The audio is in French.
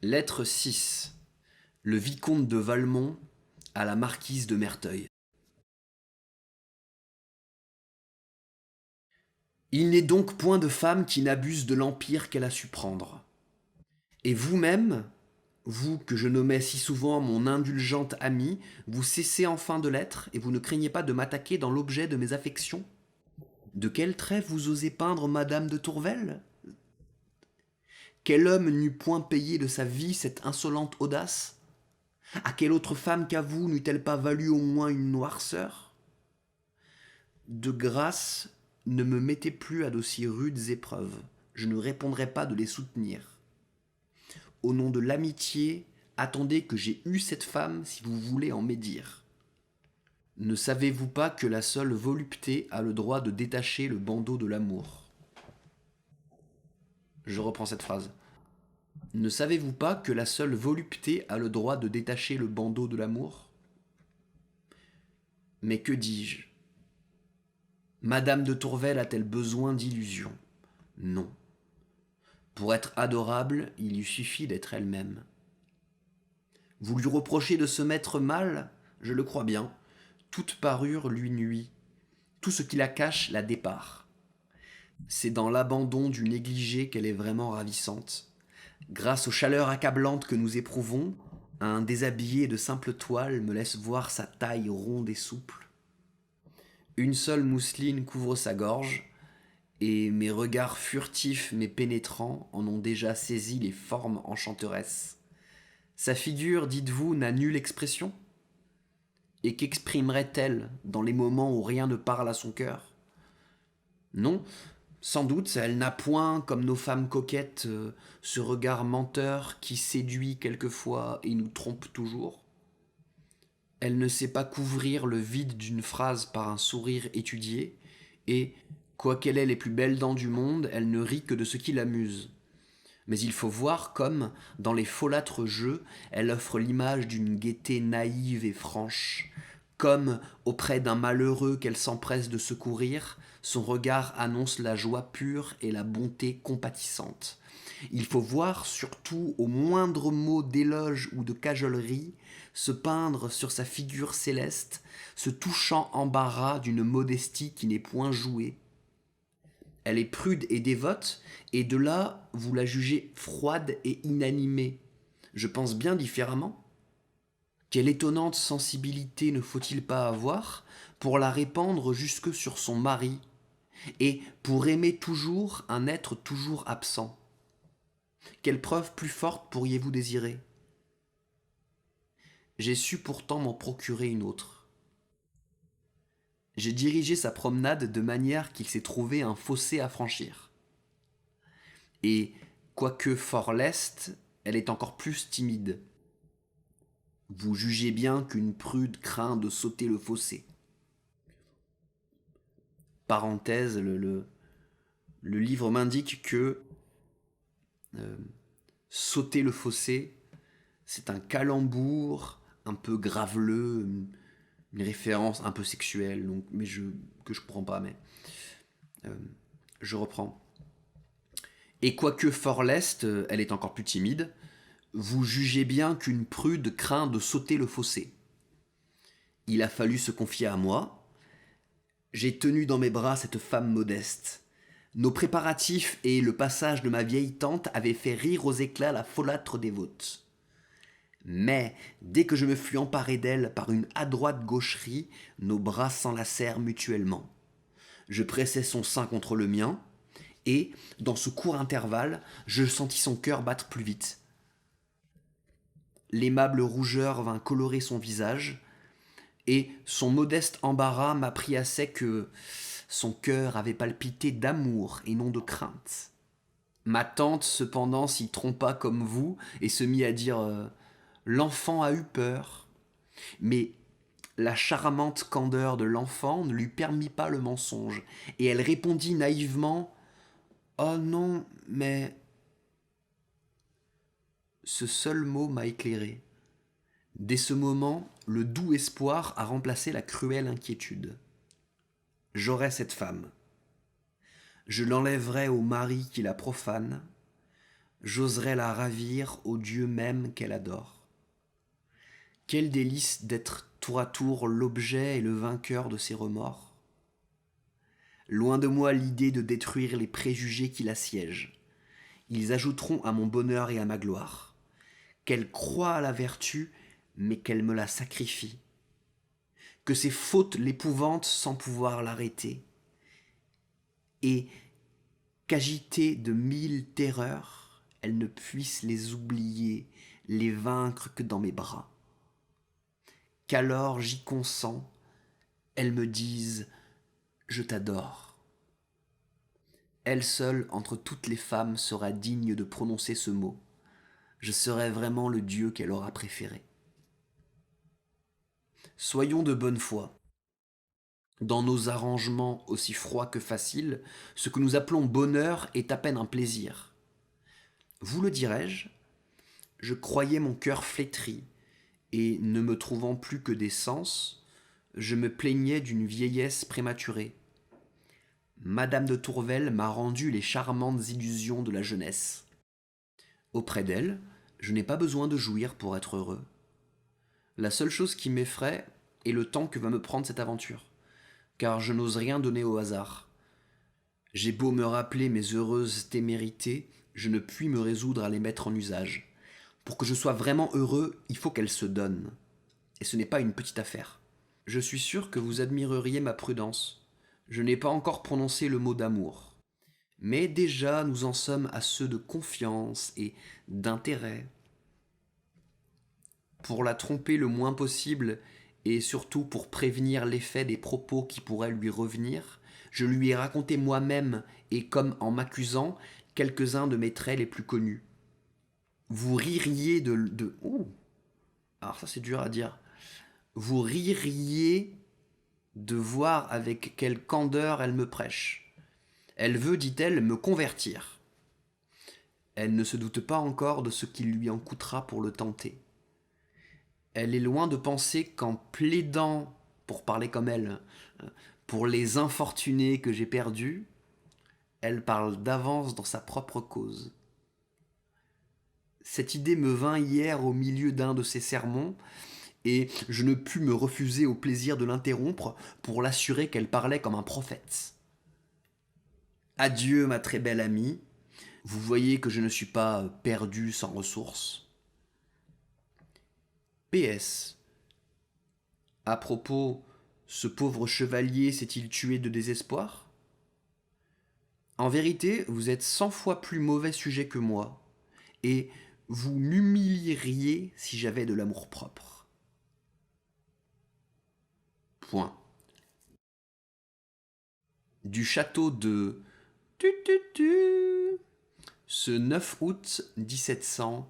Lettre 6. Le vicomte de Valmont à la marquise de Merteuil. Il n'est donc point de femme qui n'abuse de l'empire qu'elle a su prendre. Et vous-même, vous que je nommais si souvent mon indulgente amie, vous cessez enfin de l'être, et vous ne craignez pas de m'attaquer dans l'objet de mes affections? De quel trait vous osez peindre Madame de Tourvel? Quel homme n'eût point payé de sa vie cette insolente audace? À quelle autre femme qu'à vous n'eût-elle pas valu au moins une noirceur? De grâce, ne me mettez plus à d'aussi rudes épreuves, je ne répondrai pas de les soutenir. Au nom de l'amitié, attendez que j'aie eu cette femme si vous voulez en médire. Ne savez-vous pas que la seule volupté a le droit de détacher le bandeau de l'amour? Je reprends cette phrase. Ne savez-vous pas que la seule volupté a le droit de détacher le bandeau de l'amour? Mais que dis-je? Madame de Tourvel a-t-elle besoin d'illusions? Non. Pour être adorable, il lui suffit d'être elle-même. Vous lui reprochez de se mettre mal? Je le crois bien. Toute parure lui nuit. Tout ce qui la cache la dépare. C'est dans l'abandon du négligé qu'elle est vraiment ravissante. Grâce aux chaleurs accablantes que nous éprouvons, un déshabillé de simple toile me laisse voir sa taille ronde et souple. Une seule mousseline couvre sa gorge, et mes regards furtifs mais pénétrants en ont déjà saisi les formes enchanteresses. Sa figure, dites-vous, n'a nulle expression? Et qu'exprimerait-elle dans les moments où rien ne parle à son cœur? Non, sans doute, elle n'a point, comme nos femmes coquettes, ce regard menteur qui séduit quelquefois et nous trompe toujours. Elle ne sait pas couvrir le vide d'une phrase par un sourire étudié, et, quoiqu'elle ait les plus belles dents du monde, elle ne rit que de ce qui l'amuse. Mais il faut voir comme, dans les folâtres jeux, elle offre l'image d'une gaieté naïve et franche, comme, auprès d'un malheureux qu'elle s'empresse de secourir, son regard annonce la joie pure et la bonté compatissante. Il faut voir surtout au moindre mot d'éloge ou de cajolerie se peindre sur sa figure céleste ce touchant embarras d'une modestie qui n'est point jouée. Elle est prude et dévote, et de là vous la jugez froide et inanimée. Je pense bien différemment. Quelle étonnante sensibilité ne faut-il pas avoir pour la répandre jusque sur son mari, et pour aimer toujours un être toujours absent? Quelle preuve plus forte pourriez-vous désirer? J'ai su pourtant m'en procurer une autre. J'ai dirigé sa promenade de manière qu'il s'est trouvé un fossé à franchir. Et, quoique fort leste, elle est encore plus timide. Vous jugez bien qu'une prude craint de sauter le fossé. Parenthèse, le livre m'indique que euh, sauter le fossé, c'est un calembour un peu graveleux, une référence un peu sexuelle, donc, que je comprends pas, mais euh, je reprends. Et quoique fort leste, elle est encore plus timide, vous jugez bien qu'une prude craint de sauter le fossé. Il a fallu se confier à moi. J'ai tenu dans mes bras cette femme modeste. Nos préparatifs et le passage de ma vieille tante avaient fait rire aux éclats la folâtre dévote. Mais, dès que je me fus emparé d'elle par une adroite gaucherie, nos bras s'enlacèrent mutuellement. Je pressai son sein contre le mien, et, dans ce court intervalle, je sentis son cœur battre plus vite. L'aimable rougeur vint colorer son visage, et son modeste embarras m'apprit assez que son cœur avait palpité d'amour et non de crainte. Ma tante, cependant, s'y trompa comme vous, et se mit à dire l'enfant a eu peur. Mais la charmante candeur de l'enfant ne lui permit pas le mensonge, et elle répondit naïvement oh non, mais. Ce seul mot m'a éclairé. Dès ce moment, le doux espoir a remplacé la cruelle inquiétude. J'aurai cette femme. Je l'enlèverai au mari qui la profane. j'oserais la ravir au Dieu même qu'elle adore. Quel délice d'être tour à tour l'objet et le vainqueur de ses remords. Loin de moi l'idée de détruire les préjugés qui l'assiègent. Ils ajouteront à mon bonheur et à ma gloire. Qu'elle croie à la vertu, mais qu'elle me la sacrifie. Que ses fautes l'épouvantent sans pouvoir l'arrêter. Et qu'agitée de 1000 terreurs, elle ne puisse les oublier, les vaincre que dans mes bras. Qu'alors j'y consens, elle me dise « Je t'adore ». Elle seule entre toutes les femmes sera digne de prononcer ce mot. Je serai vraiment le Dieu qu'elle aura préféré. Soyons de bonne foi. Dans nos arrangements aussi froids que faciles, ce que nous appelons bonheur est à peine un plaisir. Vous le dirai-je, je croyais mon cœur flétri, et ne me trouvant plus que des sens, je me plaignais d'une vieillesse prématurée. Madame de Tourvel m'a rendu les charmantes illusions de la jeunesse. Auprès d'elle, je n'ai pas besoin de jouir pour être heureux. La seule chose qui m'effraie est le temps que va me prendre cette aventure, car je n'ose rien donner au hasard. J'ai beau me rappeler mes heureuses témérités, je ne puis me résoudre à les mettre en usage. Pour que je sois vraiment heureux, il faut qu'elle se donne. Et ce n'est pas une petite affaire. Je suis sûr que vous admireriez ma prudence. Je n'ai pas encore prononcé le mot d'amour. Mais déjà nous en sommes à ceux de confiance et d'intérêt. Pour la tromper le moins possible, et surtout pour prévenir l'effet des propos qui pourraient lui revenir, je lui ai raconté moi-même, et comme en m'accusant, quelques-uns de mes traits les plus connus. Vous ririez de... Oh. Alors ça c'est dur à dire. Vous ririez de voir avec quelle candeur elle me prêche. Elle veut, dit-elle, me convertir. Elle ne se doute pas encore de ce qu'il lui en coûtera pour le tenter. Elle est loin de penser qu'en plaidant, pour parler comme elle, pour les infortunés que j'ai perdus, elle parle d'avance dans sa propre cause. Cette idée me vint hier au milieu d'un de ses sermons, et je ne pus me refuser au plaisir de l'interrompre pour l'assurer qu'elle parlait comme un prophète. Adieu, ma très belle amie. Vous voyez que je ne suis pas perdu sans ressources. PS. À propos, ce pauvre chevalier s'est-il tué de désespoir? En vérité, vous êtes 100 fois plus mauvais sujet que moi, et vous m'humilieriez si j'avais de l'amour-propre. Point. Du château de... ce 9 août 1700...